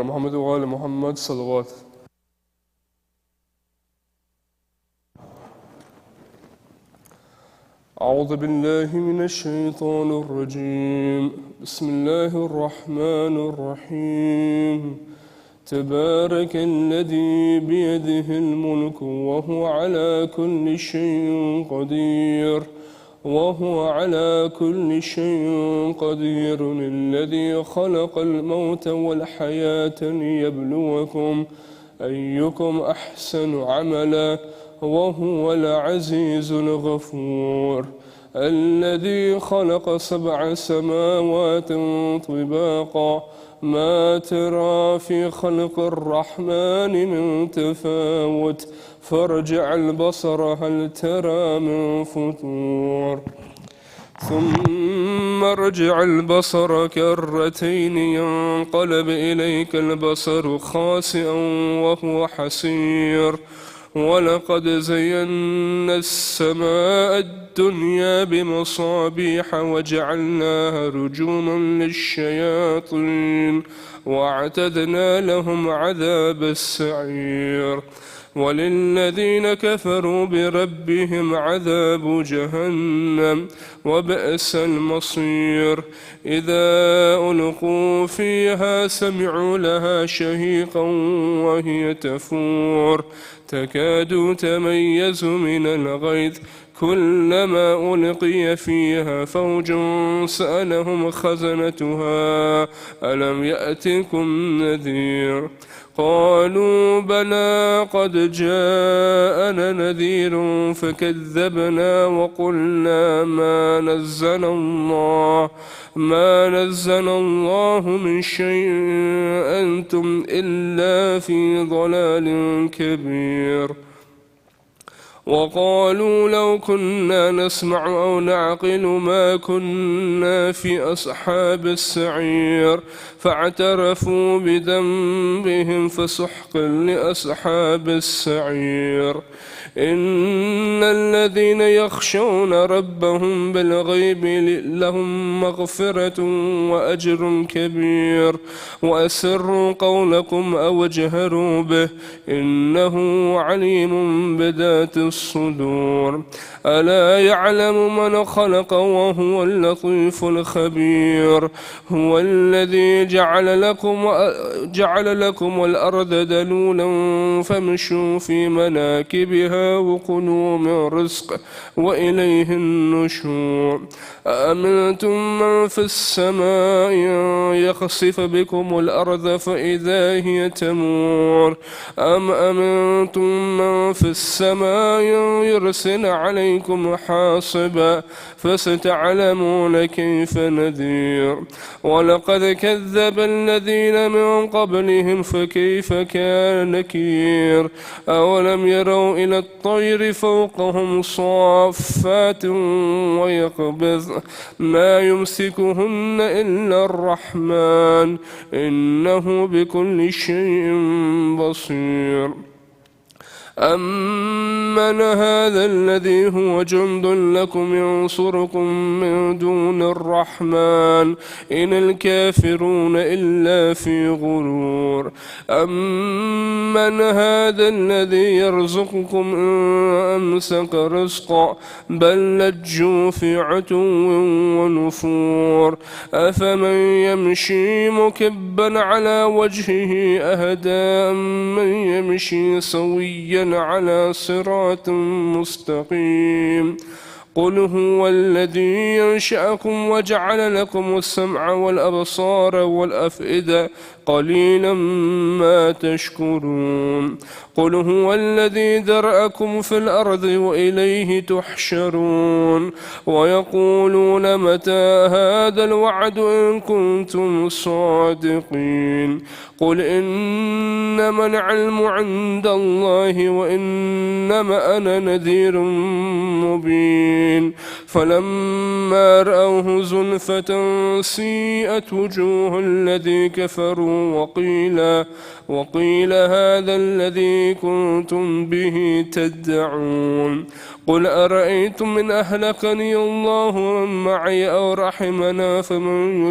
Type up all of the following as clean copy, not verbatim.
محمد وآل محمد صلوات. أعوذ بالله من الشيطان الرجيم. بسم الله الرحمن الرحيم. تبارك الذي بيده الملك وهو على كل شيء قدير الذي خلق الموت والحياة ليبلوكم أيكم أحسن عملا وهو العزيز الغفور. الذي خلق 7 سماوات طباقا ما ترى في خلق الرحمن من تفاوت فارجع البصر هل ترى من فطور ثم ارجع البصر كرتين ينقلب إليك البصر خاسئا وهو حسير. ولقد زينا السماء الدنيا بمصابيح وجعلناها رجوما للشياطين واعتدنا لهم عذاب السعير. وللذين كفروا بربهم عذاب جهنم وبئس المصير. إذا ألقوا فيها سمعوا لها شهيقا وهي تفور تكاد تميز من الغيظ كلما ألقي فيها فوج سألهم خزنتها ألم يأتكم نذير قالوا بلى قد جاءنا نذير فكذبنا وقلنا ما نزل الله من شيء أنتم إلا في ضلال كبير. وقالوا لو كنا نسمع أو نعقل ما كنا في أصحاب السعير فاعترفوا بذنبهم فسحقا لأصحاب السعير. إن الذين يخشون ربهم بالغيب لهم مغفرة وأجر كبير. وأسروا قولكم أو اجهروا به إنه عليم بذات الصدور. ألا يعلم من خلق وهو اللطيف الخبير. هو الذي جعل لكم الأرض دلولا فامشوا في مناكبها وكلوا من رزقه وإليه النشور. أأمنتم من في السماء يخسف بكم الأرض فإذا هي تمور أم أمنتم من في السماء يرسل عليكم حاصبا فستعلمون كيف نذير. ولقد كذب الذين من قبلهم فكيف كان نكير. أولم يروا إلى الطير فوقهم صافات ويقبض ما يمسكهن إلا الرحمن إنه بكل شيء بصير. أمن هذا الذي هو جند لكم ينصركم من دون الرحمن إن الكافرون إلا في غرور. أمن هذا الذي يرزقكم إن أمسك رزقا بل لجوا في عتو ونفور. أفمن يمشي مكبا على وجهه أهدى من يمشي سويا على صراط مستقيم. قل هو الذي ينشأكم وجعل لكم السمع والأبصار والأفئدة قليلا ما تشكرون. قل هو الذي ذرأكم في الأرض وإليه تحشرون. ويقولون متى هذا الوعد إن كنتم صادقين. قل إنما العلم عند الله وإنما أنا نذير مبين. فلما رأوه زلفة سيئت وجوه الذي كفروا وقيل هذا الذي كنتم به تدعون. قل أرأيتم من أهلكني الله ومن معي أو رحمنا فمن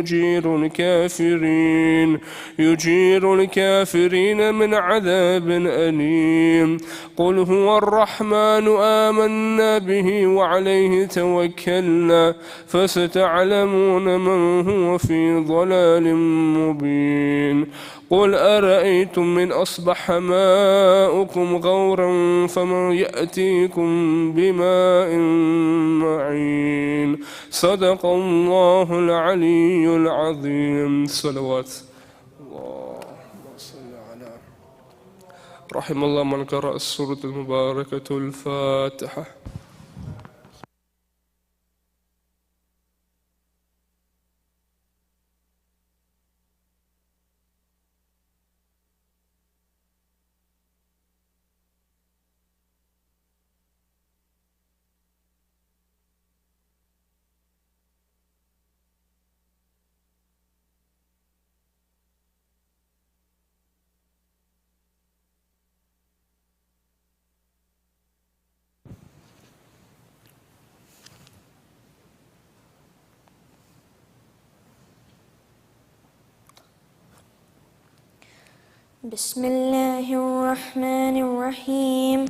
يجير الكافرين من عذاب أليم. قل هو الرحمن آمنا به وعليه توكلنا فستعلمون من هو في ضلال مبين. قل أرأيتم من أصبح ماؤكم غورا فمن يأتيكم بماء معين. صدق الله العلي العظيم. صلوات الله صل على رحم الله من قرأ السورة المباركة الفاتحة. بسم الله الرحمن الرحيم.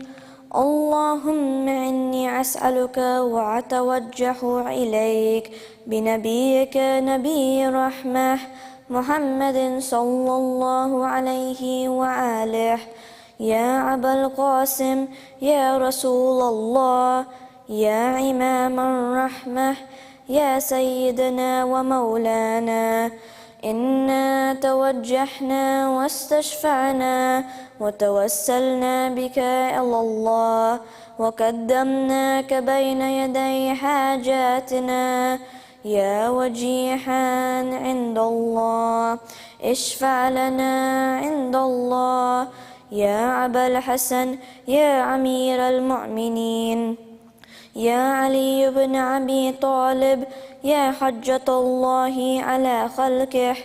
اللهم إني أسألك وأتوجه إليك بنبيك نبي الرحمة محمد صلى الله عليه وآله. يا أبا القاسم يا رسول الله يا إمام الرحمة يا سيدنا ومولانا، إنا توجهنا واستشفعنا وتوسلنا بك إلى الله وقدمناك بين يدي حاجاتنا يا وجيها عند الله، اشفع لنا عند الله. يا أبا الحسن يا أمير المؤمنين يا علي بن أبي طالب يا حجة الله على خلقه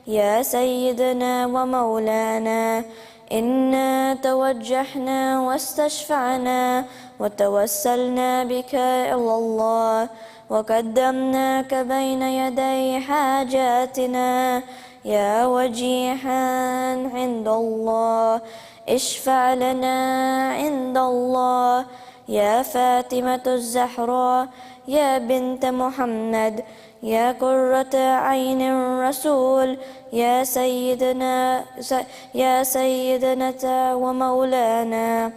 يا سيدنا ومولانا، إنا توجهنا واستشفعنا وتوسلنا بك إلى الله وقدمناك بين يدي حاجاتنا يا وجيها عند الله، اشفع لنا عند الله. يا فاطمة الزهراء يا بنت محمد يا قرة عين الرسول يا سيدنا ومولانا،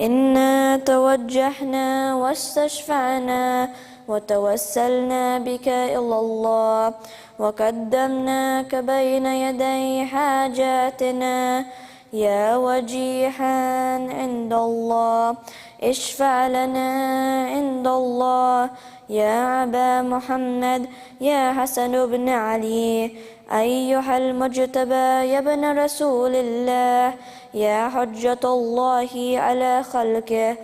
إنا توجهنا واستشفعنا وتوسلنا بك إلى الله وقدمناك بين يدي حاجاتنا يا وجيها عند الله، اشفع لنا عند الله. يا أبا محمد يا حسن بن علي أيها المجتبى يا ابن رسول الله يا حجة الله على خلقه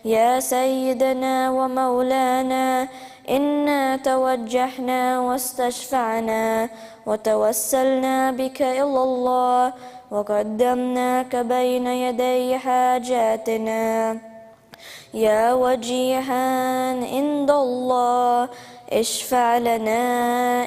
يا سيدنا ومولانا، إنا توجهنا واستشفعنا وتوسلنا بك إلى الله وقدمناك بين يدي حاجاتنا يا وجيها عند الله، اشفع لنا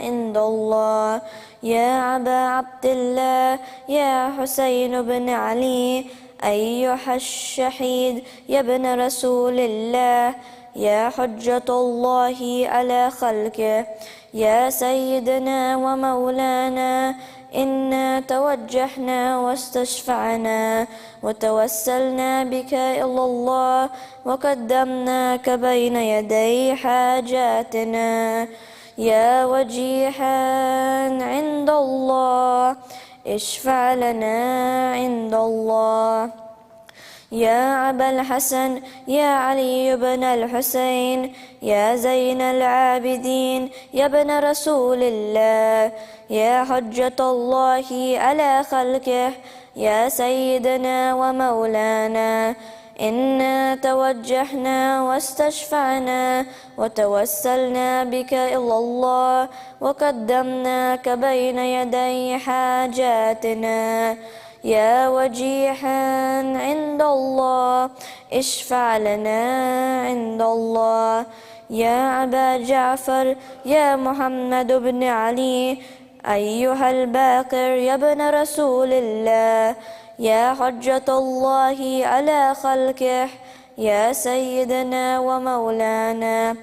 عند الله. يا أبا عبد الله يا حسين بن علي أيها الشهيد يا ابن رسول الله يا حجة الله على خلقه يا سيدنا ومولانا، إنا توجهنا واستشفعنا وتوسلنا بك إلى الله وقدمناك بين يدي حاجاتنا يا وجيها عند الله، اشفع لنا عند الله. يا أبا الحسن يا علي بن الحسين يا زين العابدين يا ابن رسول الله يا حجة الله على خلقه يا سيدنا ومولانا، إنا توجهنا واستشفعنا وتوسلنا بك إلى الله وقدمناك بين يدي حاجاتنا يا وجيها عند الله اشفع لنا عند الله. يا أبا جعفر يا محمد بن علي أيها الباقر يا ابن رسول الله يا حجة الله على خلقه يا سيدنا ومولانا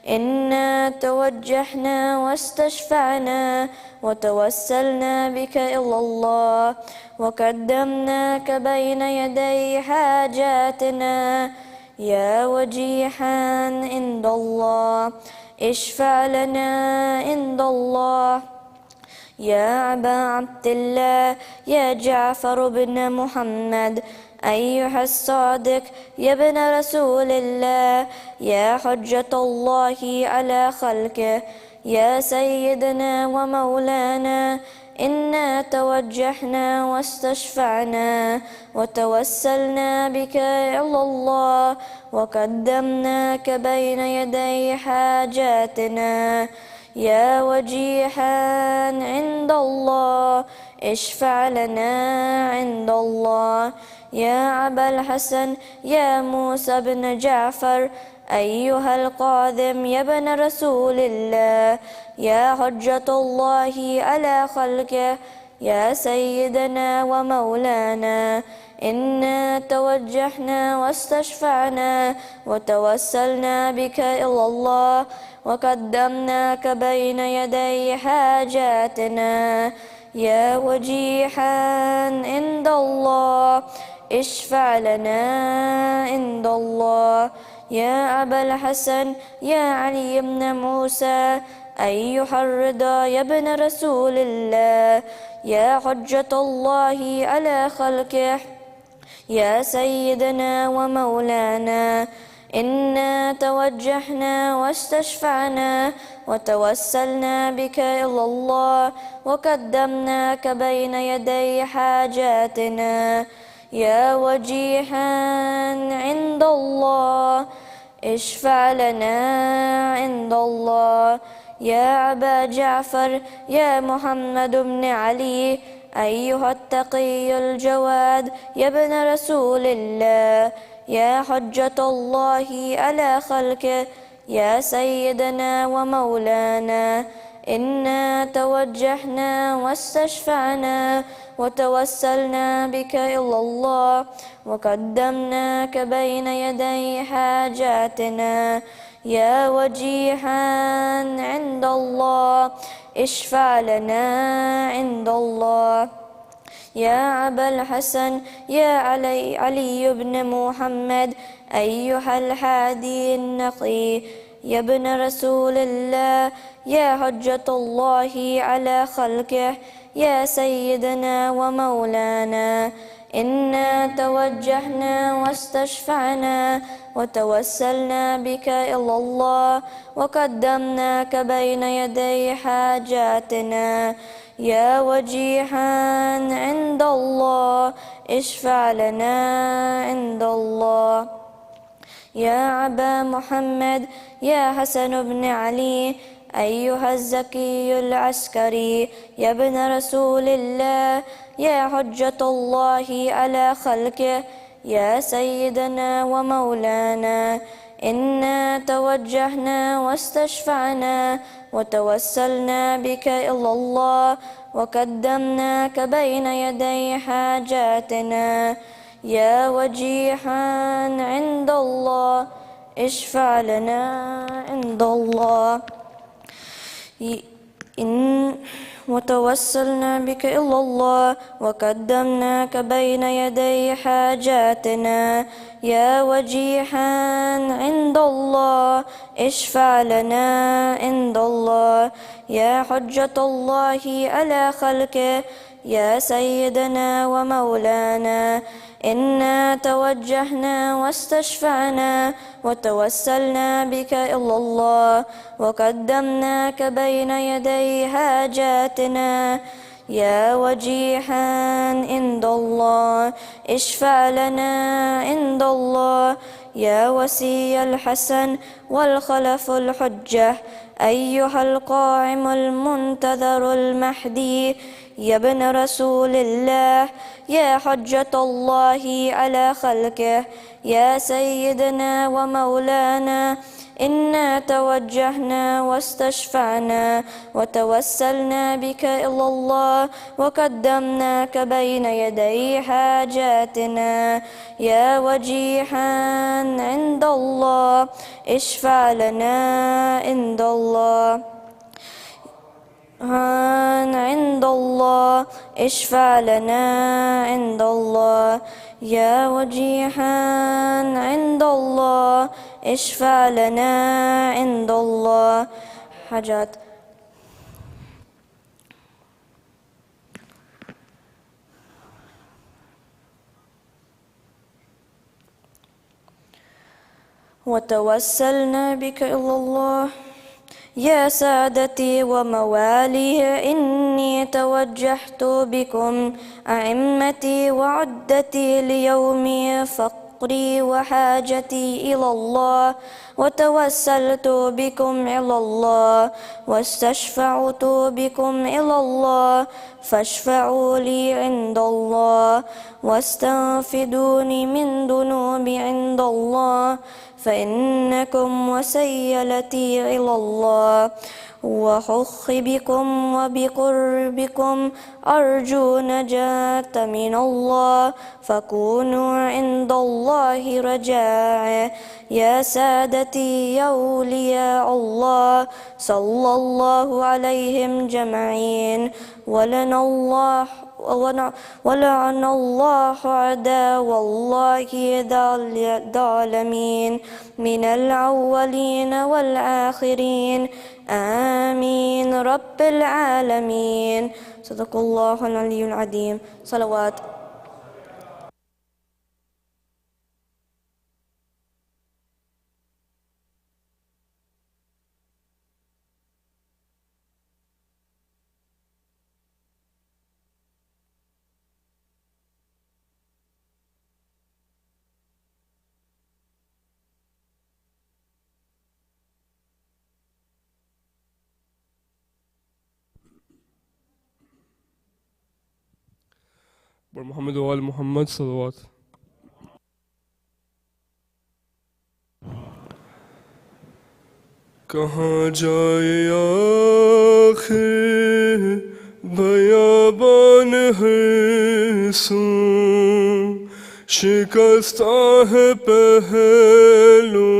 إنا توجهنا واستشفعنا وتوسلنا بك إلى الله وقدمناك بين يدي حاجاتنا يا وجيها عند الله اشفع لنا عند الله. يا أبا عبد الله يا جعفر بن محمد أيها الصادق يا ابن رسول الله يا حجة الله على خلقه يا سيدنا ومولانا إنا توجهنا واستشفعنا وتوسلنا بك إلى الله وقدمناك بين يدي حاجاتنا يا وجيها عند الله اشفع لنا عند الله. يا أبا الحسن يا موسى بن جعفر أيها القاذم يا ابن رسول الله يا حجة الله على خلقه يا سيدنا ومولانا إنا توجهنا واستشفعنا وتوسلنا بك إلى الله وقدمناك بين يدي حاجاتنا يا وجيها عند الله اشفع لنا عند الله. يا أبا الحسن يا علي بن موسى أيها الرضا يا ابن رسول الله يا حجة الله على خلقه يا سيدنا ومولانا إنا توجهنا واستشفعنا وتوسلنا بك إلى الله وقدمناك بين يدي حاجاتنا يا وجيها عند الله اشفع لنا عند الله. يا أبا جعفر يا محمد بن علي أيها التقي الجواد يا ابن رسول الله يا حجة الله على خلقه يا سيدنا ومولانا إنا توجهنا واستشفعنا وتوسلنا بك إلى الله وقدمناك بين يدي حاجاتنا يا وجيها عند الله اشفع لنا عند الله. يا أبا الحسن يا علي بن محمد أيها الحادي النقي يا ابن رسول الله يا حجة الله على خلقه يا سيدنا ومولانا إنا توجهنا واستشفعنا وتوسلنا بك إلى الله وقدمناك بين يدي حاجاتنا يا وجيها عند الله اشفع لنا عند الله. يا أبا محمد يا حسن بن علي أيها الزكي العسكري يا ابن رسول الله يا حجة الله على خلقه يا سيدنا ومولانا إنا توجهنا واستشفعنا وتوسلنا بك إلى الله وقدمناك بين يدي حاجاتنا يا وجيها عند الله اشفع لنا عند الله. وتوسلنا بك إلى الله وقدمناك بين يدي حاجاتنا يا وجيها عند الله اشفع لنا عند الله. يا حجة الله على خلقه يا سيدنا ومولانا إنا توجهنا واستشفعنا وتوسلنا بك إلى الله وقدمناك بين يدي حاجاتنا يا وجيها عند الله اشفع لنا عند الله. يا وسي الحسن والخلف الحجة أيها القائم المنتظر المهدي يا ابن رسول الله يا حجة الله على خلقه يا سيدنا ومولانا إنا توجهنا واستشفعنا وتوسلنا بك إلى الله وقدمناك بين يدي حاجاتنا يا وجيها عند الله اشفع لنا عند الله عند الله اشفع لنا عند الله يا وجيها عند الله اشفع لنا عند الله حاجات وتوسلنا بك إلى الله يا سادتي وموالي إني توجهت بكم أئمتي وعدتي ليوم فقري وحاجتي إلى الله وتوسلت بكم إلى الله واستشفعت بكم إلى الله فاشفعوا لي عند الله واستنفدوني من ذنوبي عند الله فإنكم وسيلتي إلى الله وحخ بكم وبقربكم أرجو نجاة من الله فكونوا عند الله رجاء يا سادتي يا أولياء الله صلى الله عليهم جمعين ولعن الله عداو الله الظالمين من الأولين والآخرين آمين رب العالمين صدق الله العلي العظيم صلوات پر محمد وآل محمد صلوات. کہاں جائے آخر بیابان ہے سوں شکستہ ہے پہلو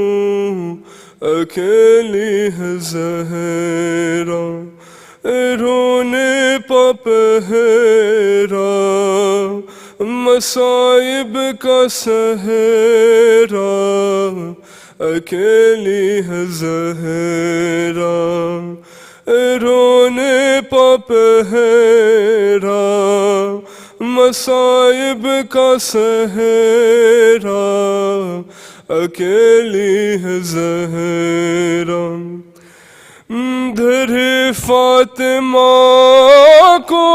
اکیلی ہے زہرا رونے پا پہرا مصائب کا سہرا اکیلی ہے زہرا رونے پا پہرا مصائب کا سہرا اکیلی ہے زہرا در فاطمہ کو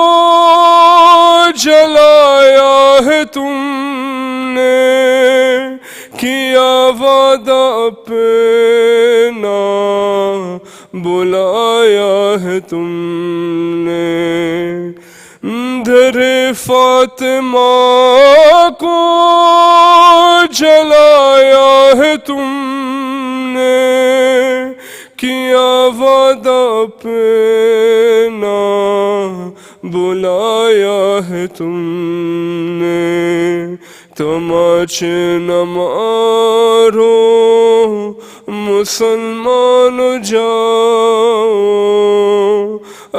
جلایا ہے تم نے کیا وعدہ اپنا بلایا ہے تم نے در فاطمہ کو جلایا ہے تم نے کیا وعدہ اپنا بلایا ہے تم نے تماچے نہ مارو مسلمان جاؤ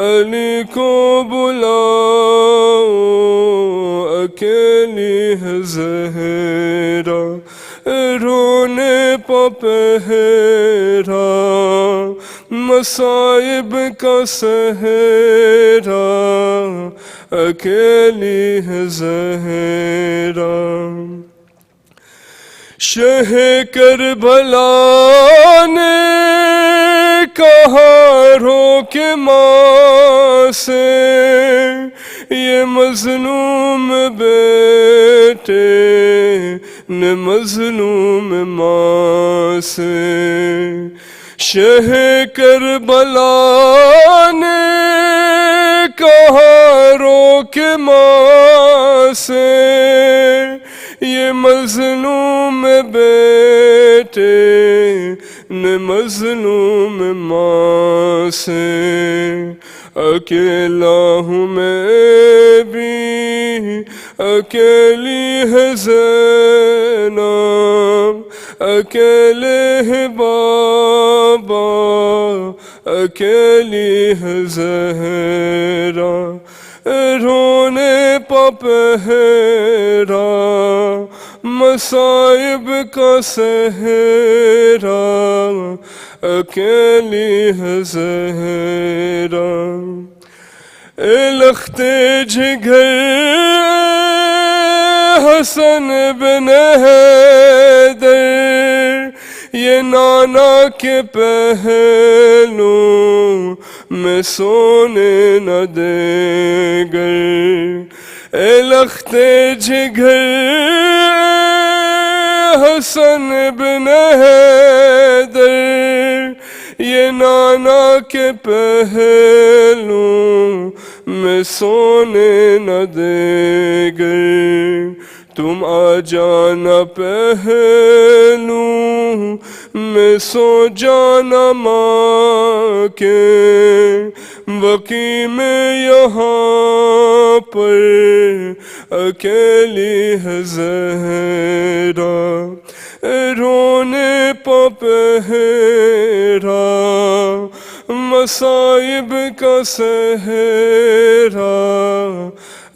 علی کو بلاؤ اکیلی ہے زہرا رونے پا پہرا مصائب کا سہرا اکیلی ہے زہرا شہ کربلا نے کہا رو کے ماں سے یہ مظلوم بیٹے نے مظلوم ماں سے شہ کربلا نے کہا روک ماں سے یہ مظلوم بیٹے نے مظلوم ماں سے اکیلا ہوں میں بھی اکیلی ہے زینب اکیلے ہے بابا اکیلی ہے زہرا رونے پا پہرا مصائب کا سہرا اکیلی ہے زہرا اے لخت جگر حسن بن حیدر یہ نانا کے پہلو میں سونے نہ دے گر اے لخت جگر حسن بن حیدر یہ نانا کے پہلو میں سونے نہ دے گر تم آ جانا پہلو میں سو جانا ماں کے بقی میں یہاں پر اکیلی ہے زہرا رونے پا پہرا مصائب کا سہرا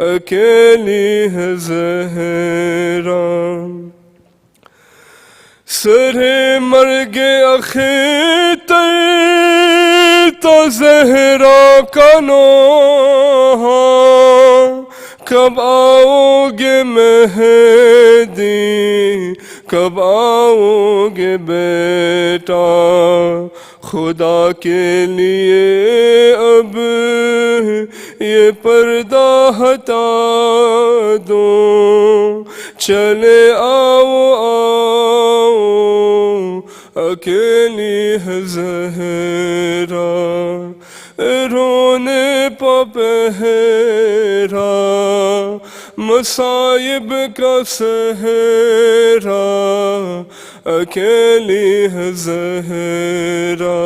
اکیلی ہے زہرا سر مرگ اختر تو زہرا کا نوحہ کب آؤ گے مہدی کب آؤ گے بیٹا خدا کے لیے اب یہ پردہ ہٹا دو چلے آؤ آؤ اکیلی ہے زہرا رونے پا پہرا مصائب کا سہرا اکیلی ہے زہرا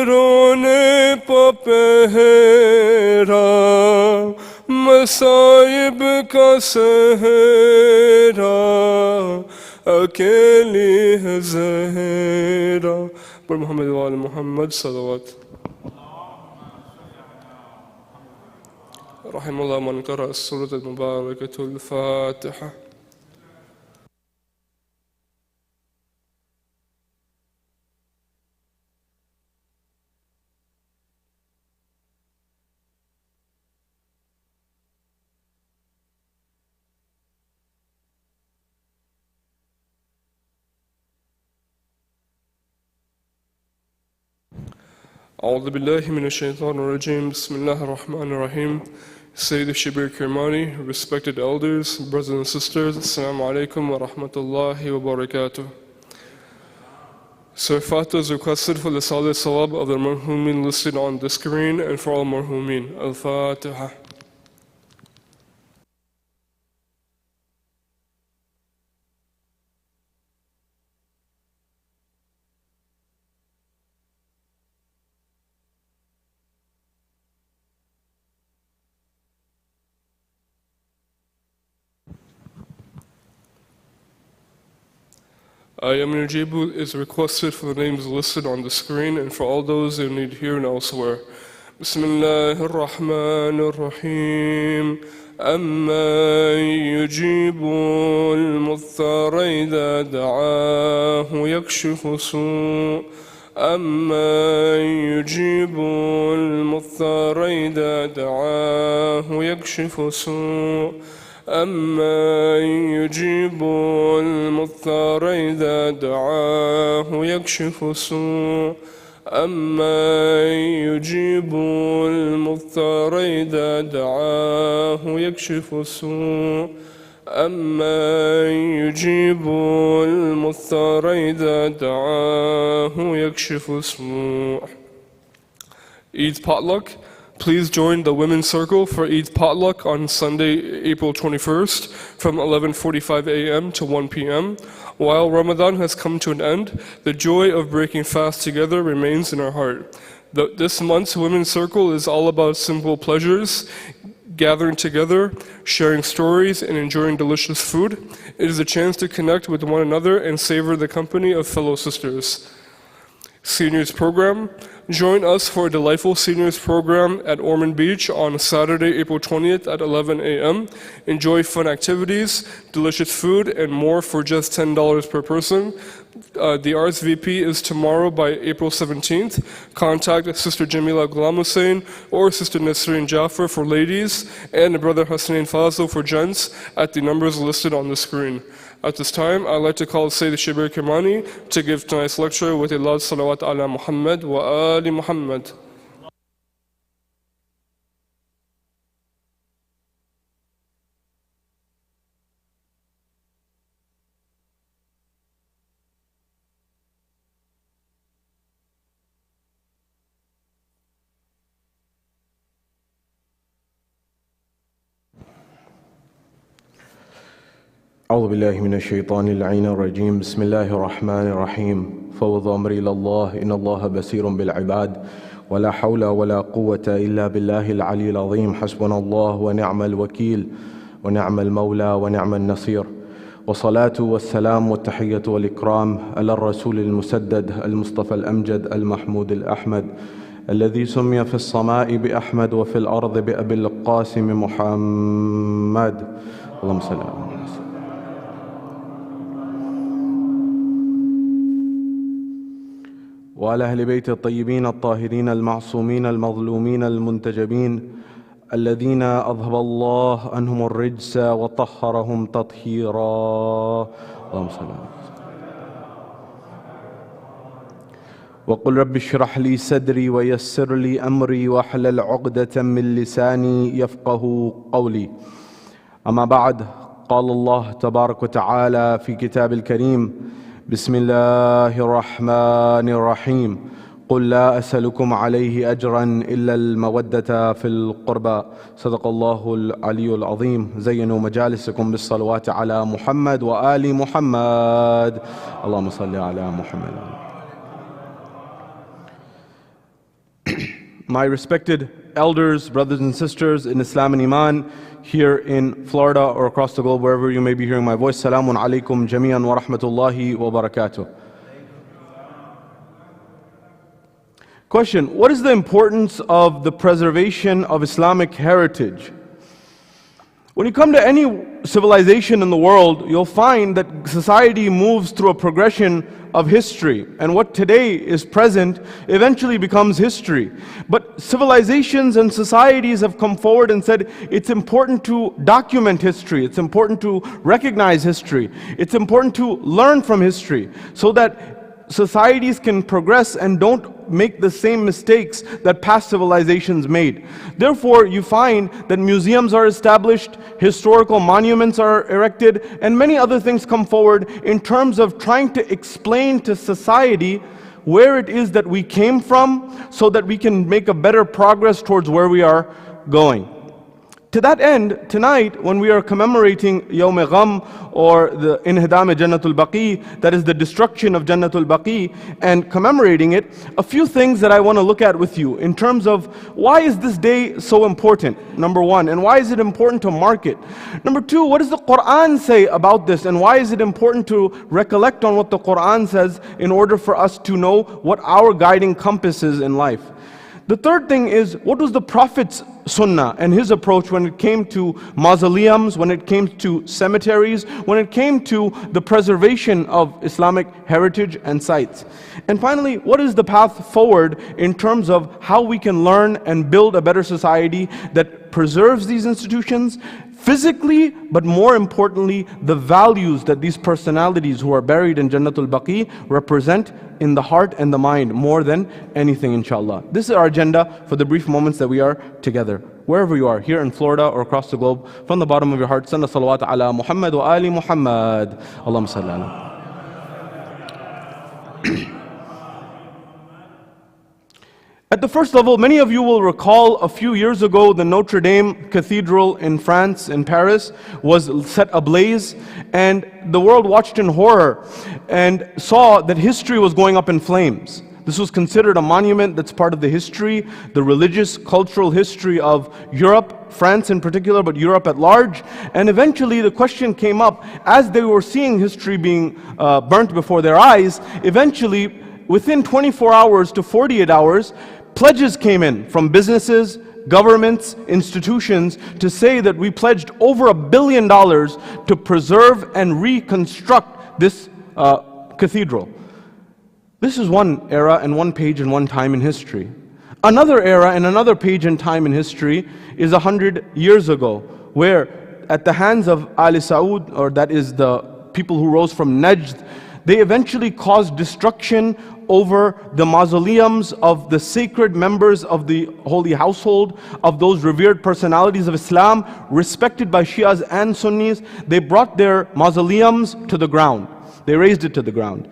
رونے پا پہرا مصائب کا سہرا اکیلی ہے زہرا پر محمد وآل محمد صلوات رحم الله من قرأ السورة المباركة الفاتحة أعوذ بالله من الشيطان الرجيم بسم الله الرحمن الرحيم Sayyid Shabbir Kirmani, respected elders, brothers and sisters, Assalamu alaikum wa rahmatullahi wa barakatuh. Sir Fatah is requested for the Salih Sawab of the marhumin listed on the screen and for all marhumin. Al-Fatiha. I am Najibu is requested for the names listed on the screen and for all those who need here and elsewhere. Bismillah ar-Rahman ar-Rahim. أَمَّن يُجِيبُ الْمُضْطَرَّ إِذَا دَعَاهُ يَكْشِفُ السُّوءَ أَمَّن يُجِيبُ الْمُضْطَرَّ إِذَا دَعَاهُ يَكْشِفُ السُّوءَ أَمَّن يُجِيبُ الْمُضْطَرَّ إِذَا دَعَاهُ يَكْشِفُ السُّوءَ أَمَّن يُجِيبُ الْمُضْطَرَّ إِذَا دَعَاهُ يَكْشِفُ السُّوءَ أَمَّن يُجِيبُ الْمُضْطَرَّ إِذَا دَعَاهُ وَيَكْشِفُ السُّوءَ. Eid's potluck. Please join the Women's Circle for Eid's potluck on Sunday, April 21st from 11:45 a.m. to 1 p.m. While Ramadan has come to an end, the joy of breaking fast together remains in our heart. This month's Women's Circle is all about simple pleasures, gathering together, sharing stories, and enjoying delicious food. It is a chance to connect with one another and savor the company of fellow sisters. Seniors Program. Join us for a delightful seniors program at Ormond Beach on Saturday, April 20th at 11 a.m. Enjoy fun activities, delicious food, and more for just $10 per person. The RSVP is tomorrow by April 17th. Contact Sister Jamila Gham or Sister Nasreen Jaffer for ladies and Brother Hasnain Fazl for gents at the numbers listed on the screen. At this time, I'd like to call Sayyid Shabbir Kirmani to give tonight's lecture with a loud salawat ala Muhammad wa ali Muhammad. أعوذ بالله من الشيطان اللعين الرجيم بسم الله الرحمن الرحيم فوض أمري إلى الله إن الله بصير بالعباد ولا حول ولا قوة إلا بالله العلي العظيم حسبنا الله ونعم الوكيل ونعم المولى ونعم النصير والصلاة والسلام والتحية والإكرام على الرسول المسدد المصطفى الأمجد المحمود الأحمد الذي سمي في السماء بأحمد وفي الأرض بأبي القاسم محمد اللهم صل على محمد وعلى أهل بيت الطيبين الطاهرين المعصومين المظلومين المنتجبين الذين أذهب الله عنهم الرجس وطهرهم تطهيرا اللهم صل على وقل رب اشرح لي صدري ويسر لي أمري واحلل عقدة من لساني يفقه قولي. أما بعد، قال الله تبارك وتعالى في كتاب الكريم: بسم الله الرحمن الرحيم قل لا أسألكم عليه أجرا إلا المودة في القربى. صدق الله العلي العظيم. زينوا مجالسكم بالصلوات على محمد وآل محمد. اللهم صل على محمد. My respected elders, brothers and sisters in Islam and Iman, here in Florida or across the globe, wherever you may be hearing my voice, Salamun alaikum jami'an wa rahmatullahi wa barakatuh. Question: what is the importance of the preservation of Islamic heritage? When you come to any civilization in the world, you'll find that society moves through a progression of history, and what today is present eventually becomes history. But civilizations and societies have come forward and said it's important to document history, it's important to recognize history, it's important to learn from history so that societies can progress and don't make the same mistakes that past civilizations made. Therefore, you find that museums are established, historical monuments are erected, and many other things come forward in terms of trying to explain to society where it is that we came from so that we can make a better progress towards where we are going. To that end, tonight, when we are commemorating Yawm Gham, or the Inhidam Jannatul Baqi, that is the destruction of Jannatul Baqi, and commemorating it, a few things that I want to look at with you in terms of why is this day so important, number one, and why is it important to mark it? Number two, what does the Quran say about this, and why is it important to recollect on what the Quran says in order for us to know what our guiding compass is in life? The third thing is, what was the Prophet's sunnah and his approach when it came to mausoleums, when it came to cemeteries, when it came to the preservation of Islamic heritage and sites? And finally, what is the path forward in terms of how we can learn and build a better society that preserves these institutions, physically, but more importantly, the values that these personalities who are buried in Jannatul Baqi represent in the heart and the mind more than anything, inshallah. This is our agenda for the brief moments that we are together. Wherever you are, here in Florida or across the globe, from the bottom of your heart, send a salawat ala Muhammad wa ali Muhammad. Allahumma salli ala. At the first level, many of you will recall a few years ago the Notre Dame Cathedral in France, in Paris, was set ablaze, and the world watched in horror and saw that history was going up in flames. This was considered a monument that's part of the history, the religious, cultural history of Europe, France in particular, but Europe at large. And eventually the question came up, as they were seeing history being burnt before their eyes, eventually within 24 hours to 48 hours, pledges came in from businesses, governments, institutions to say that we pledged over $1 billion to preserve and reconstruct this cathedral. This is one era and one page and one time in history. Another era and another page and time in history is 100 years ago, where at the hands of Ali Saud, or that is the people who rose from Najd, they eventually caused destruction over the mausoleums of the sacred members of the holy household, of those revered personalities of Islam, respected by Shias and Sunnis. They brought their mausoleums to the ground. They razed it to the ground.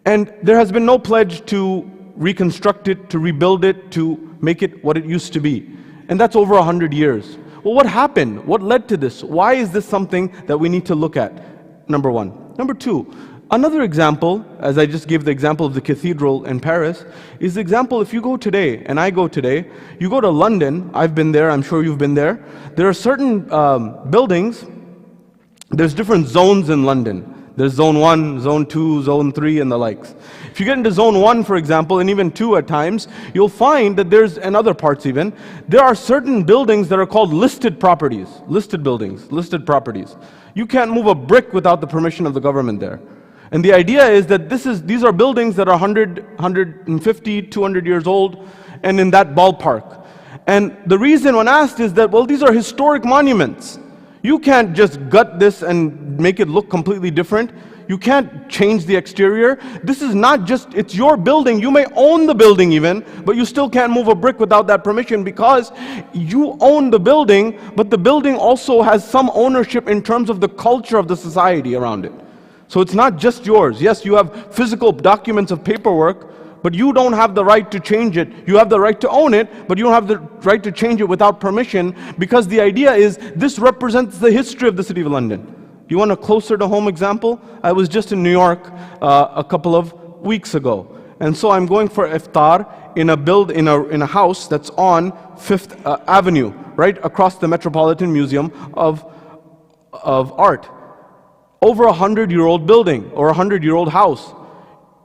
And there has been no pledge to reconstruct it, to rebuild it, to make it what it used to be. And that's over 100 years. Well, what happened? What led to this? Why is this something that we need to look at? Number one. Number two, another example, as I just gave the example of the cathedral in Paris, is the example if you go today, and I go today, you go to London, I've been there, I'm sure you've been there, there are certain buildings, there's different zones in London. There's zone 1, zone 2, zone 3, and the likes. If you get into zone 1, for example, and even 2 at times, you'll find that there's, and other parts even, there are certain buildings that are called listed properties, listed buildings, listed properties. You can't move a brick without the permission of the government there. And the idea is that these are buildings that are 100, 150, 200 years old, and in that ballpark. And the reason when asked is that, well, these are historic monuments. You can't just gut this and make it look completely different. You can't change the exterior. This is not just, it's your building. You may own the building even, but you still can't move a brick without that permission because you own the building, but the building also has some ownership in terms of the culture of the society around it. So it's not just yours. Yes, you have physical documents of paperwork, but you don't have the right to change it. You have the right to own it, but you don't have the right to change it without permission, because the idea is this represents the history of the city of London. You want a closer to home example? I was just in New York a couple of weeks ago. And so I'm going for iftar in a house that's on 5th Avenue, right across the Metropolitan Museum of Art. Over 100-year-old building or 100-year-old house.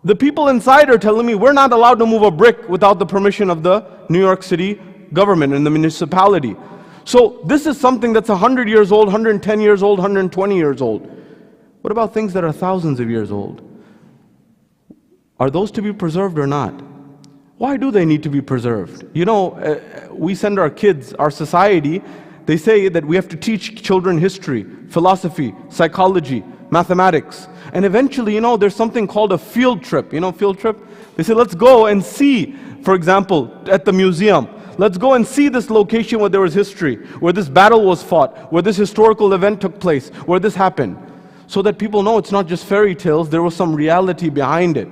The people inside are telling me we're not allowed to move a brick without the permission of the New York City government and the municipality. So this is something that's 100 years old, 110 years old, 120 years old. What about things that are thousands of years old? Are those to be preserved or not? Why do they need to be preserved? You know, we send our kids, our society, they say that we have to teach children history, philosophy, psychology, mathematics. And eventually, you know, there's something called a field trip. You know, field trip? They say, let's go and see, for example, at the museum. Let's go and see this location where there was history, where this battle was fought, where this historical event took place, where this happened. So that people know it's not just fairy tales, there was some reality behind it.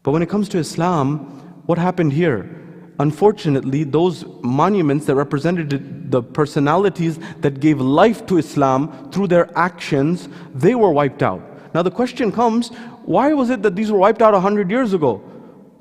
But when it comes to Islam, what happened here? Unfortunately, those monuments that represented the personalities that gave life to Islam through their actions, they were wiped out. Now the question comes, why was it that these were wiped out 100 years ago?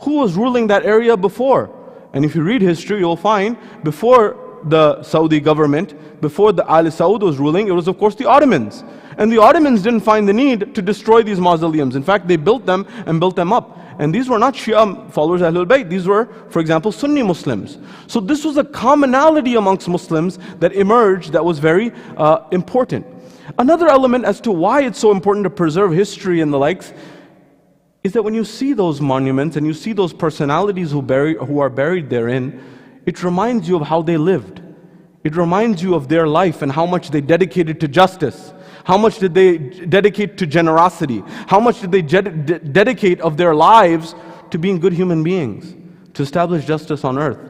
Who was ruling that area before? And if you read history, you'll find before the Saudi government, before the Ali Saud was ruling, it was of course the Ottomans. And the Ottomans didn't find the need to destroy these mausoleums. In fact, they built them and built them up. And these were not Shia followers of Ahlul Bayt. These were, for example, Sunni Muslims. So this was a commonality amongst Muslims that emerged that was very important. Another element as to why it's so important to preserve history and the likes is that when you see those monuments and you see those personalities who are buried therein, it reminds you of how they lived. It reminds you of their life and how much they dedicated to justice. How much did they dedicate to generosity? How much did they dedicate of their lives to being good human beings, to establish justice on earth?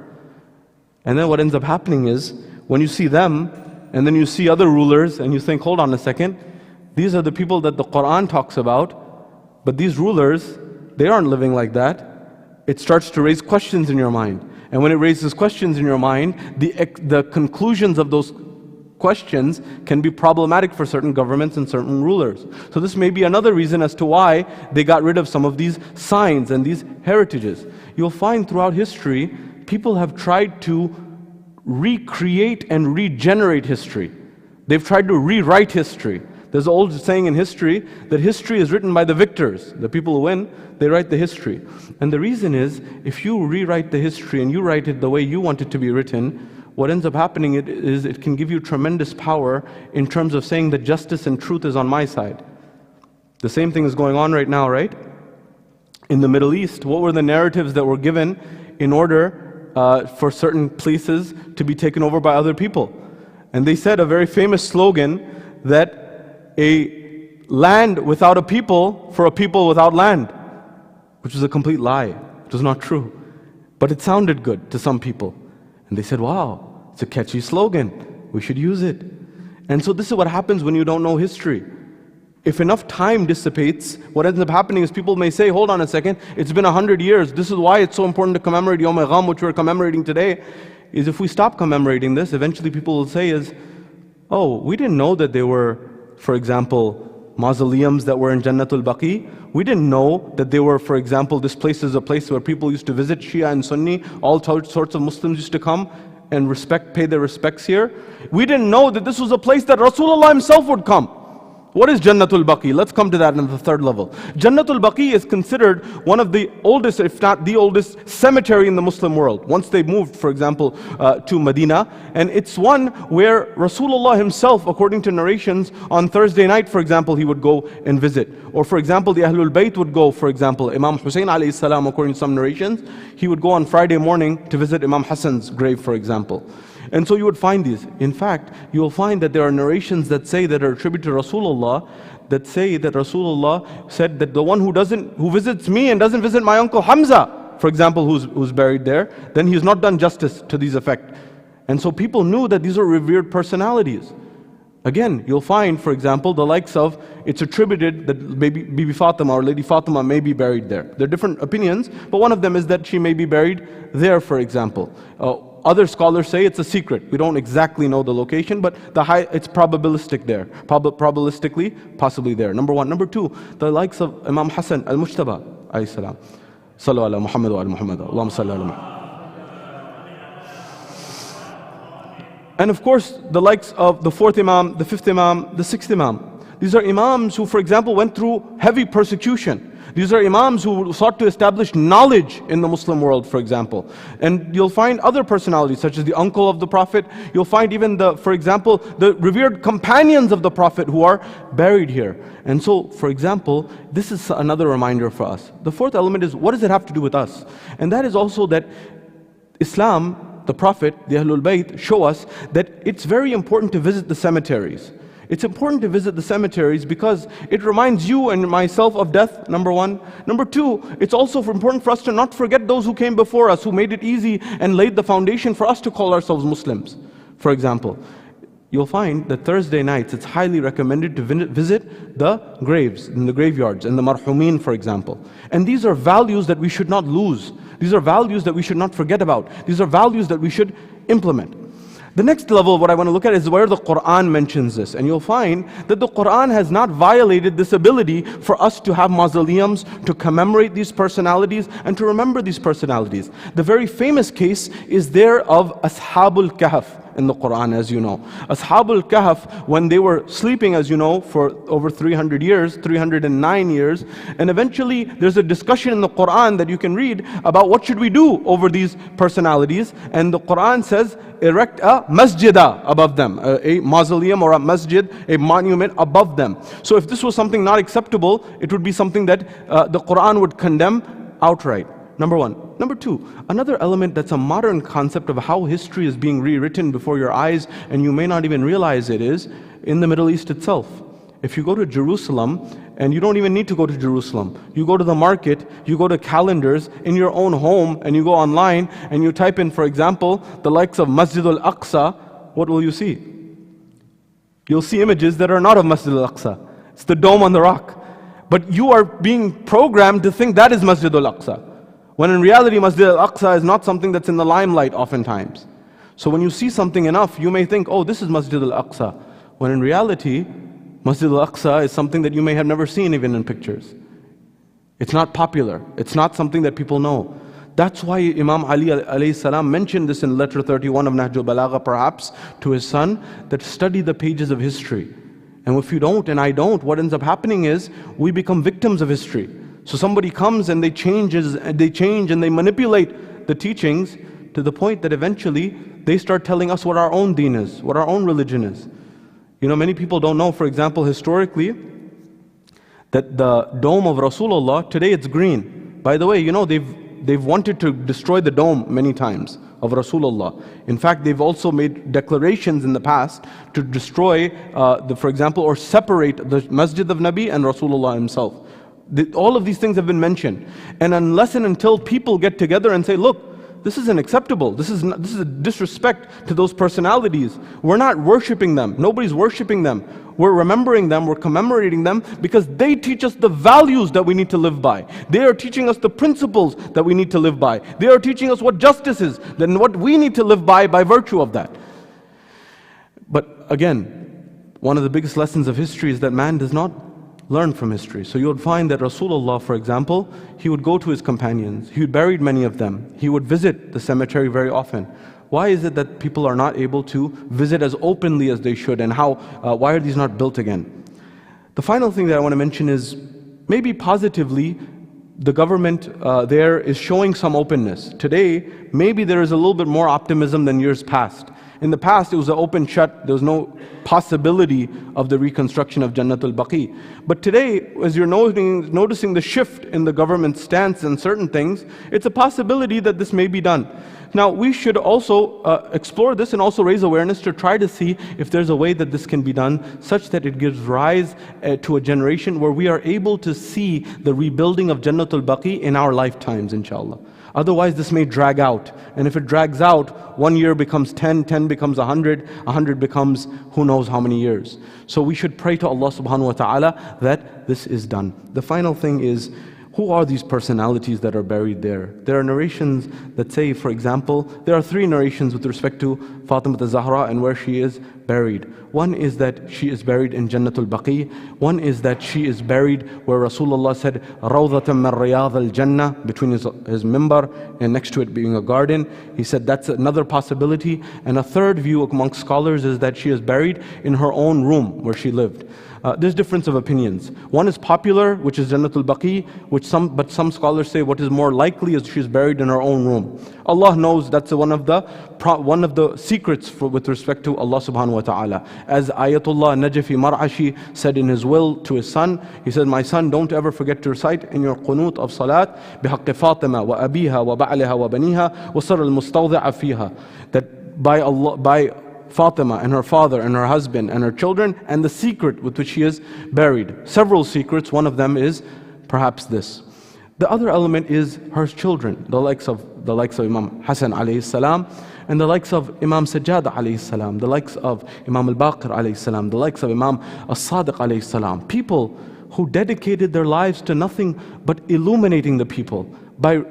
And then what ends up happening is, when you see them, and then you see other rulers, and you think, hold on a second, these are the people that the Quran talks about, but these rulers, they aren't living like that. It starts to raise questions in your mind. And when it raises questions in your mind, the conclusions of those questions can be problematic for certain governments and certain rulers. So this may be another reason as to why they got rid of some of these signs and these heritages. You'll find throughout history, people have tried to recreate and regenerate history. They've tried to rewrite history. There's an old saying in history that history is written by the victors. The people who win, they write the history. And the reason is, if you rewrite the history and you write it the way you want it to be written, what ends up happening is it can give you tremendous power in terms of saying that justice and truth is on my side. The same thing is going on right now, right? In the Middle East, what were the narratives that were given in order for certain places to be taken over by other people? And they said a very famous slogan that a land without a people for a people without land, which was a complete lie. It was not true. But it sounded good to some people. And they said, wow, it's a catchy slogan. We should use it. And so this is what happens when you don't know history. If enough time dissipates, what ends up happening is people may say, hold on a second, it's been 100 years. This is why it's so important to commemorate Yawm Gham, which we're commemorating today, is if we stop commemorating this, eventually people will say is, oh, we didn't know that there were, for example, mausoleums that were in Jannatul Baqi. We didn't know that they were, for example, this place is a place where people used to visit, Shia and Sunni, all sorts of Muslims used to come and pay their respects here. We didn't know that this was a place that Rasulullah himself would come. What is Jannatul Baqi? Let's come to that in the third level. Jannatul Baqi is considered one of the oldest, if not the oldest, cemetery in the Muslim world. Once they moved, for example, to Medina. And it's one where Rasulullah himself, according to narrations, on Thursday night, for example, he would go and visit. Or for example, the Ahlul Bayt would go, for example, Imam Hussein alayhi salam, according to some narrations, he would go on Friday morning to visit Imam Hassan's grave, for example. And so you would find these. In fact, you will find that there are narrations that say, that are attributed to Rasulullah, that say that Rasulullah said that the one who visits me and doesn't visit my uncle Hamza, for example, who's buried there, then he's not done justice to these effect. And so people knew that these are revered personalities. Again, you'll find, for example, the likes of, it's attributed that Bibi Fatima or Lady Fatima may be buried there. There are different opinions, but one of them is that she may be buried there, for example. Other scholars say it's a secret. We don't exactly know the location, but it's probabilistic there. Probabilistically, possibly there. Number one. Number two, the likes of Imam Hassan al-Mujtaba, alayhi salam. Sallu ala Muhammad wa ala Muhammad. Allahumma salli ala Muhammad. And of course, the likes of the fourth Imam, the fifth Imam, the sixth Imam. These are Imams who, for example, went through heavy persecution. These are Imams who sought to establish knowledge in the Muslim world, for example. And you'll find other personalities, such as the uncle of the Prophet. You'll find even for example, the revered companions of the Prophet who are buried here. And so, for example, this is another reminder for us. The fourth element is, what does it have to do with us? And that is also that Islam, the Prophet, the Ahlul Bayt, show us that it's very important to visit the cemeteries. It's important to visit the cemeteries because it reminds you and myself of death, number one. Number two, it's also important for us to not forget those who came before us, who made it easy and laid the foundation for us to call ourselves Muslims. For example, you'll find that Thursday nights, it's highly recommended to visit the graves, in the graveyards, and the marhumin, for example. And these are values that we should not lose. These are values that we should not forget about. These are values that we should implement. The next level of what I want to look at is where the Quran mentions this. And you'll find that the Quran has not violated this ability for us to have mausoleums, to commemorate these personalities, and to remember these personalities. The very famous case is there of Ashabul Kahf in the Quran, as you know. Ashabul Kahf, when they were sleeping, as you know, for over 300 years, 309 years, and eventually there's a discussion in the Quran that you can read about what should we do over these personalities. And the Quran says, erect a masjidah above them, a mausoleum or a masjid, a monument above them. So if this was something not acceptable, it would be something that the Quran would condemn outright. Number one. Number two, another element that's a modern concept of how history is being rewritten before your eyes, and you may not even realize it, is in the Middle East itself. If you go to Jerusalem, and you don't even need to go to Jerusalem, you go to the market, you go to calendars in your own home, and you go online, and you type in, for example, the likes of Masjid al-Aqsa, what will you see? You'll see images that are not of Masjid al-Aqsa. It's the dome on the rock. But you are being programmed to think that is Masjid al-Aqsa, when in reality Masjid al-Aqsa is not something that's in the limelight oftentimes. So when you see something enough, you may think, oh, this is Masjid al-Aqsa, when in reality, Masjid al-Aqsa is something that you may have never seen even in pictures. It's not popular. It's not something that people know. That's why Imam Ali alayhi salam mentioned this in letter 31 of Nahjul Balagha perhaps to his son, that study the pages of history. And if you don't and I don't, what ends up happening is we become victims of history. So somebody comes and they change and they manipulate the teachings to the point that eventually they start telling us what our own deen is, what our own religion is. You know, many people don't know, for example, historically, that the dome of Rasulullah, today it's green. By the way, you know, they've wanted to destroy the dome many times of Rasulullah. In fact, they've also made declarations in the past to destroy, for example, or separate the Masjid of Nabi and Rasulullah himself. All of these things have been mentioned. And unless and until people get together and say, look, this isn't acceptable. This is a disrespect to those personalities. We're not worshiping them. Nobody's worshiping them. We're remembering them. We're commemorating them because they teach us the values that we need to live by. They are teaching us the principles that we need to live by. They are teaching us what justice is, then what we need to live by virtue of that. But again, one of the biggest lessons of history is that man does not learn from history. So you would find that Rasulullah, for example, he would go to his companions. He buried many of them. He would visit the cemetery very often. Why is it that people are not able to visit as openly as they should, and why are these not built again? The final thing that I want to mention is maybe positively the government there is showing some openness. Today, maybe there is a little bit more optimism than years past. In the past, it was an open shut. There was no possibility of the reconstruction of Jannatul Baqi. But today, as you're noticing the shift in the government's stance on certain things, it's a possibility that this may be done. Now, we should also explore this and also raise awareness to try to see if there's a way that this can be done such that it gives rise to a generation where we are able to see the rebuilding of Jannatul Baqi in our lifetimes, inshallah. Otherwise, this may drag out. And if it drags out, 1 year becomes 10, 10 becomes 100, 100 becomes who knows how many years. So we should pray to Allah subhanahu wa ta'ala that this is done. The final thing is, who are these personalities that are buried there? There are narrations that say, for example, there are 3 narrations with respect to Fatima al-Zahra and where she is buried. One is that she is buried in Jannatul Baqi. One is that she is buried where Rasulullah said, Rawdatan min Riyadh al-Jannah, between his mimbar and next to it being a garden. He said that's another possibility. And a third view amongst scholars is that she is buried in her own room where she lived. There's difference of opinions. One is popular, which is Jannatul Baqi, but some scholars say what is more likely is she's buried in her own room. Allah knows that's one of the secrets with respect to Allah subhanahu wa ta'ala. As Ayatullah Najafi Mar'ashi said in his will to his son, he said, my son, don't ever forget to recite in your qunut of salat, بِحَقِّ فَاطِمَةَ وَأَبِيهَا وَبَعْلِهَا وَبَنِيهَا وَصَرَ الْمُسْتَوْضِعَ فِيهَا. That by Fatima and her father and her husband and her children, and the secret with which she is buried. Several secrets, one of them is perhaps this. The other element is her children, the likes of Imam Hassan alayhi salam, and the likes of Imam Sajjad alayhi salam, the likes of Imam al-Baqir alayhi salam, the likes of Imam al-Sadiq alayhi salam. People who dedicated their lives to nothing but illuminating the people by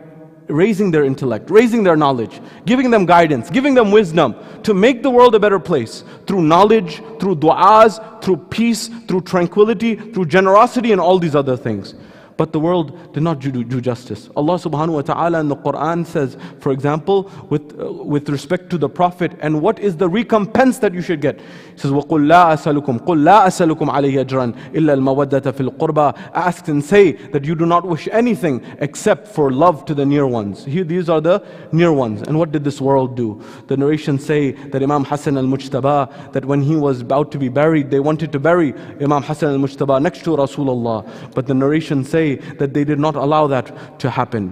raising their intellect, raising their knowledge, giving them guidance, giving them wisdom to make the world a better place through knowledge, through du'as, through peace, through tranquility, through generosity and all these other things. But the world did not do justice. Allah subhanahu wa ta'ala in the Quran says, for example, with respect to the Prophet and what is the recompense that you should get. He says, وَقُلْ لَا أَسَلُكُمْ عَلَيْهِ أَجْرًا إِلَّا الْمَوَدَّةَ فِي الْقُرْبَى. Ask and say that you do not wish anything except for love to the near ones. Here, these are the near ones. And what did this world do? The narrations say that Imam Hassan al-Mujtaba, that when he was about to be buried, they wanted to bury Imam Hassan al-Mujtaba next to Rasulullah. But the narrations say that they did not allow that to happen.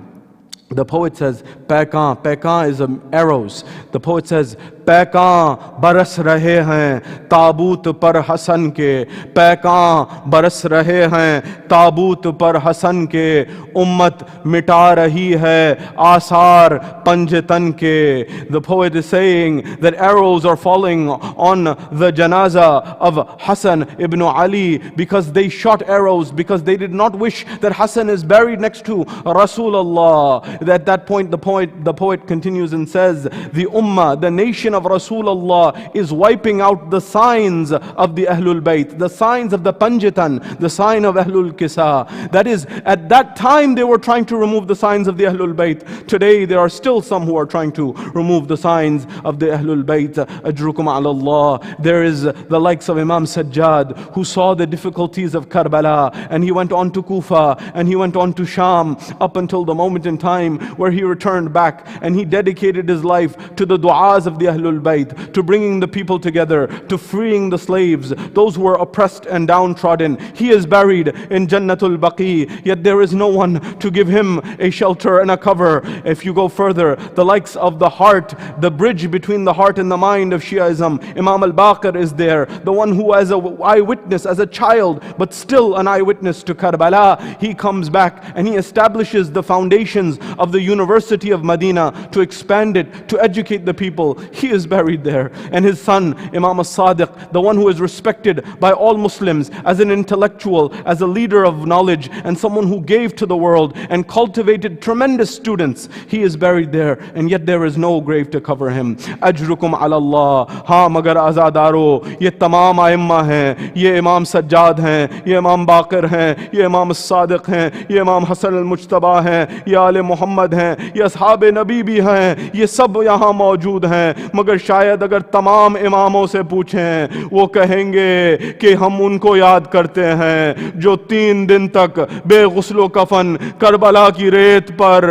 The poet says, Paikan. Paikan is arrows. The poet says, Paikan baras rahe hain taboot par Hasan ke. Paikan baras rahe hain taboot par Hasan ke. Ummat mita rahi hai asar panjatan ke. The poet is saying that arrows are falling on the janaza of Hasan ibn Ali because they shot arrows, because they did not wish that Hasan is buried next to Rasulullah. At that point, the poet continues and says, the ummah, the nation of Rasulullah, is wiping out the signs of the Ahlul Bayt, the signs of the Panjatan, the sign of Ahlul Kisa. That is, at that time they were trying to remove the signs of the Ahlul Bayt. Today there are still some who are trying to remove the signs of the Ahlul Bayt. Ajrukum ala Allah. There is the likes of Imam Sajjad, who saw the difficulties of Karbala, and he went on to Kufa, and he went on to Sham, up until the moment in time where he returned back, and he dedicated his life to the du'as of the Ahlul Bayt, to bringing the people together, to freeing the slaves, those who were oppressed and downtrodden. He is buried in Jannatul Baqi, yet there is no one to give him a shelter and a cover. If you go further, the likes of the heart, the bridge between the heart and the mind of Shiaism, Imam al-Baqir is there, the one who as an eyewitness, as a child, but still an eyewitness to Karbala, he comes back and he establishes the foundations of the University of Medina to expand it, to educate the people. He is buried there. And his son, Imam al-Sadiq, the one who is respected by all Muslims as an intellectual, as a leader of knowledge, and someone who gave to the world and cultivated tremendous students, he is buried there, and yet there is no grave to cover him. Ajrukum ala Allah. Ha magar azadaro, ye tamam aimma hain, ye Imam Sajjad hain, ye Imam Baqir hain, ye Imam al-Sadiq hain, ye Imam Hasan al-Mujtaba hain, ye Aale Muhammad hain, ये असहाब नबी भी हैं, ये सब यहाँ मौजूद हैं, मगर शायद अगर तमाम इमामों से पूछें, वो कहेंगे कि हम उनको याद करते हैं जो 3 दिन तक बेगुस्लो कफन करबला की रेत पर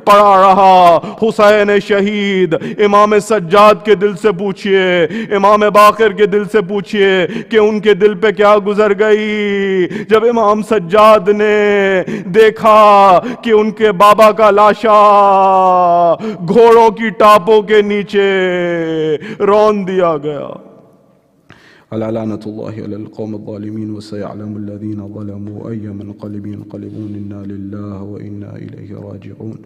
पड़ा रहा। हुसैन शहीद, इमाम सज्जाद के दिल से पूछिए, इमाम बाकर के दिल से पूछिए कि उनके दिल पे क्या गुजर गई जब इमाम सज्जाद ने देखा कि उनके बाबा का लाशा घोड़ों की टापों के नीचे रौंद दिया गया। अला लानतुल्लाहि अलल कौमिल ज़ालिमीन व सयअलमु अल्लज़ीना ज़लमू अय्य मुनक़लिबिन यनक़लिबून इन्ना लिल्लाहि व इन्ना इलैहि राजिऊन।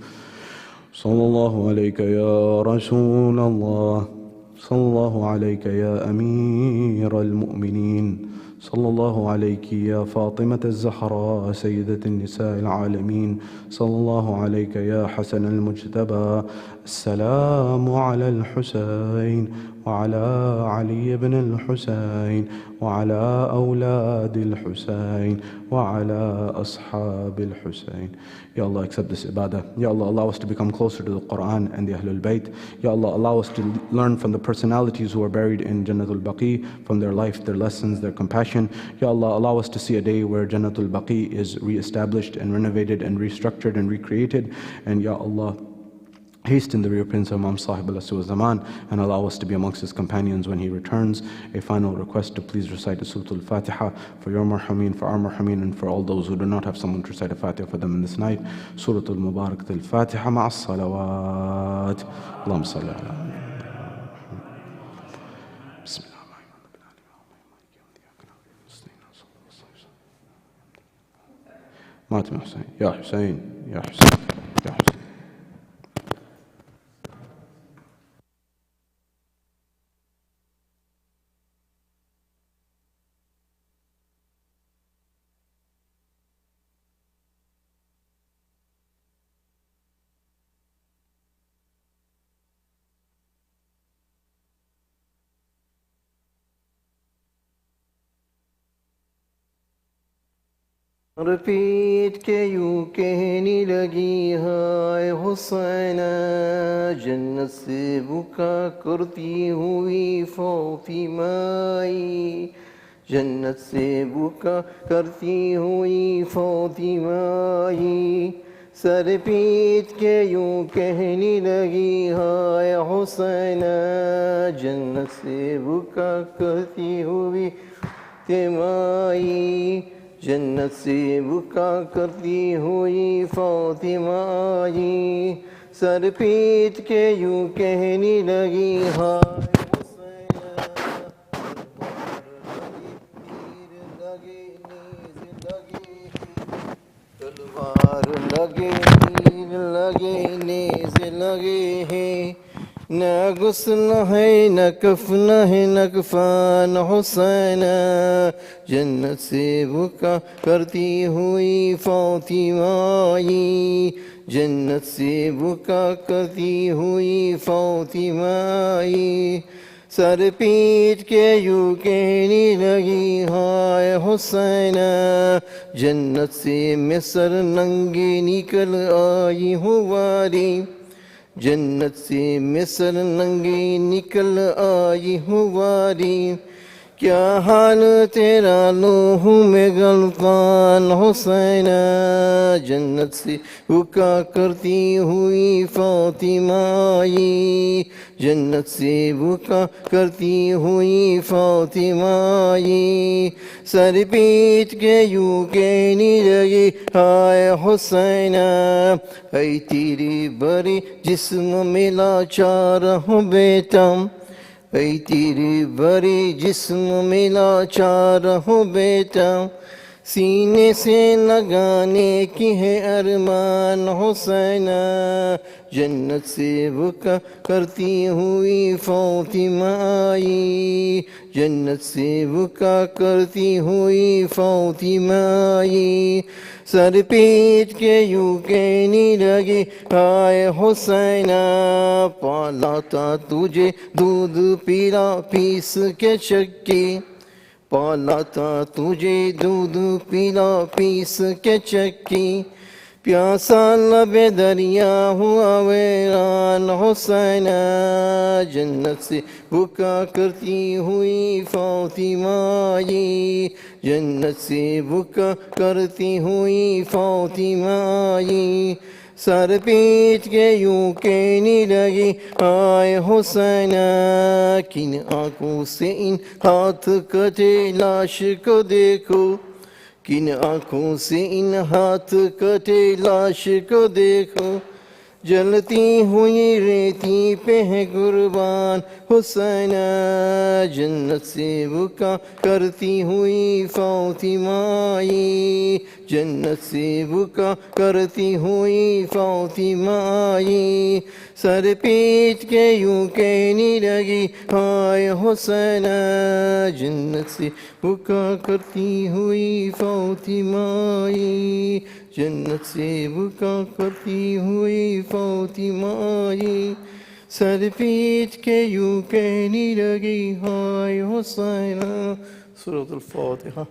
सल्लल्लाहु अलैका या रसूलल्लाह, सल्लल्लाहु अलैका या अमीरल मुमिनीन, सल्लल्लाहु अलैकी या फ़ातिमत अज़-ज़हरा सय्यदत निसाइल आलमीन, सल्लल्लाहु अलैका या हसन अल-मुज्तबा, अस्सलामु अलल हुसैन व अला अली इब्न अल-हुसैन व अला औलादिल हुसैन व अला अस्हाबिल Hussain. Ya Allah, accept this ibadah. Ya Allah, allow us to become closer to the Quran and the Ahlul Bayt. Ya Allah, allow us to learn from the personalities who are buried in Jannatul Baqi, from their life, their lessons, their compassion. Ya Allah, allow us to see a day where Jannatul Baqi is re-established and renovated and restructured and recreated. And Ya Allah, hasten the reappearance of Imam Sahib al-Asr Zaman and allow us to be amongst his companions when he returns. A final request to please recite the Surah Al-Fatiha for your marhameen, for our marhameen, and for all those who do not have someone to recite a Fatiha for them in this night. Surah Al-Mubarak Al-Fatiha ma'as salawat. Allahumma salli ala Matim Hussein, Ya Hussein, Ya Hussein, Ya Hussein. पीट के यूं कहने लगी हाय हुसैना, जन्नत से बुका करती हुई फातिमाई, जन्नत से बुका करती हुई फातिमाई। सर पीट के यूं कहने लगी हाय हुसैना, जन्नत से बुका करती हुई फातिमाई, जन्नत से बुका करती हुई फातिमाई। سر پیٹ کے یوں کہنے لگی ہائے تلوار لگے تیر لگے نیز لگے ہیں نہ غسل ہے نہ کفن ہے نہ کفان حسین جنت سے بکا کرتی ہوئی فاطمہ جنت سے بکا کرتی ہوئی فاطمہ سر پیٹ کے یوں کہنے لگی ہائے حسین جنت سے میں سر ننگی نکل آئی ہوں واری جنت سے میں سر ننگی نکل آئی ہوں واری کیا حال تیرا لوح میں غلطان حسین جنت سے بکا کرتی ہوئی فاطمہ جنت سے بکا کرتی ہوئی فاطمہ سر پیٹ کے یوں کہنے لگی ہائے حسین اے تیری بڑی جسم میں لاچار ہوں بیٹا اے تیری بڑی جسم میں لاچار ہوں بیٹا سینے سے لگانے کی ہے ارمان حسین جنت سے بکا کرتی ہوئی فاطمہ جنت سے بکا کرتی ہوئی فاطمہ سر پیٹ کے یوں کہنے لگی ہائے حسین پالا تھا تجھے دودھ پیلا پیس کے چکی پالا تھا تجھے دودھ پیلا پیس کے چکی پیاسا لب دریا ہوا ویران حسین جنت سے بکا کرتی ہوئی فاطمہ جنت سے بکا کرتی ہوئی فاطمہ سر پیٹ کے یوں کہنے لگی ہائے حسین کن آنکھوں سے ان ہاتھ کٹے لاش کو دیکھو کن آنکھوں سے ان ہاتھ کٹے لاش کو دیکھو جلتی ہوئی ریتی پہ ہے قربان حسین جنت سے بکا کرتی ہوئی فاطمہ جنت سے بکا کرتی ہوئی فاطمہ سر پیٹ کے یوں کہنے لگی ہائے حسین جنت سے بکا کرتی ہوئی فاطمہ جنت سے بکا کرتی ہوئی فاطمہ سر پیٹ کے یوں کہنے لگی ہائے حسین سورۃ الفاتحہ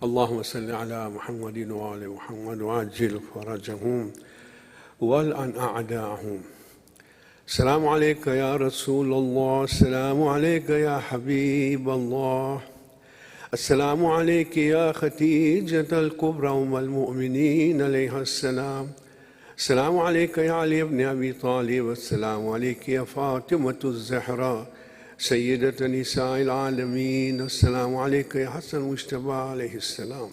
اللهم صل على محمد وآل محمد وعجل فرجهم والعن أعداءهم السلام عليك يا رسول الله السلام عليك يا حبيب الله السلام عليك يا خديجة الكبرى أم المؤمنين عليها السلام السلام عليك يا علي بن أبي طالب السلام عليك يا فاطمة الزهراء سيدة نساء العالمين السلام عليك يا حسن مجتبى عليه السلام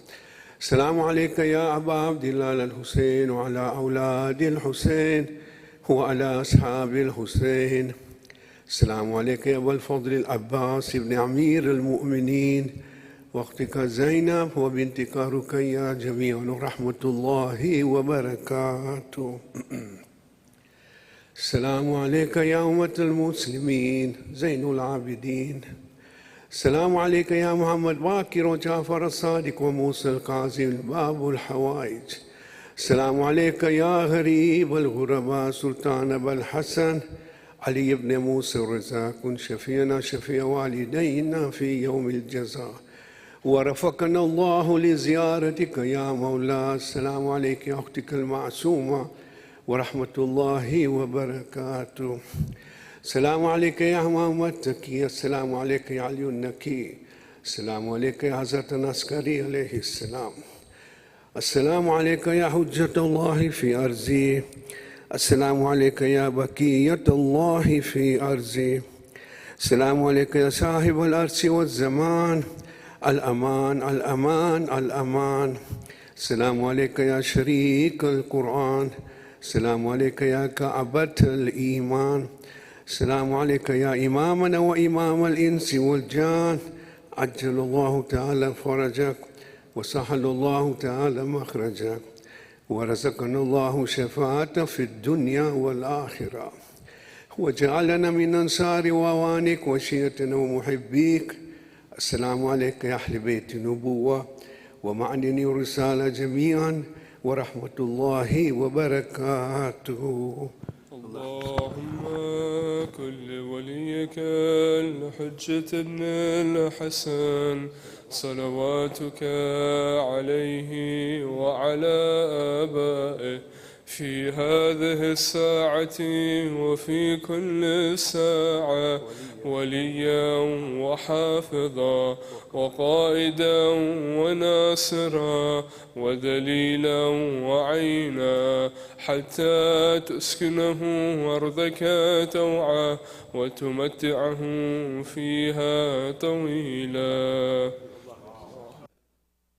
السلام عليك يا أبا عبد الله الحسين وعلى أولاد الحسين وعلى أصحاب الحسين السلام عليك يا أبا الفضل العباس بن أمير المؤمنين واختك زينب وبنتك رقية جميعا رحمة الله وبركاته السلام عليك يا أمة المسلمين زين العابدين السلام عليك يا محمد باكر وجعفر الصادق وموسى القاسم الباب الحوائج السلام عليك يا غريب الغرباء سلطان أبا الحسن علي بن موسى الرضا كن شفيعنا شفيع والدينا في يوم الجزاء ورفقنا الله لزيارتك يا مولاي السلام عليك يا أختك المعصومة ورحمة الله وبركاته السلام عليك يا همام التقي السلام عليك يا علي النكي السلام عليك يا حضرة العسكري عليه السلام السلام عليك يا حجة الله في أرضي السلام عليك يا بقية الله في أرضي السلام عليك يا صاحب الأرض والزمان الأمان الأمان الأمان. السلام عليك يا شريك القرآن. السلام عليك يا كعبة الإيمان. السلام عليك يا إمامنا وإمام الإنس والجان. عجل الله تعالى فرجك وسهل الله تعالى مخرجك ورزقنا الله شفاعة في الدنيا والآخرة وجعلنا من أنصار وأوانك وشيتنا ومحبيك. السلام عليك يا أهل بيت النبوة ومعدن الرسالة جميعا ورحمة الله وبركاته. اللهم كل وليك الحجة ابن الحسن صلواتك عليه وعلى آبائه في هذه الساعة وفي كل ساعة وليا وحافظا وقائدا وناصرا ودليلا وعينا حتى تسكنه أرضك توعا وتمتعه فيها طويلا.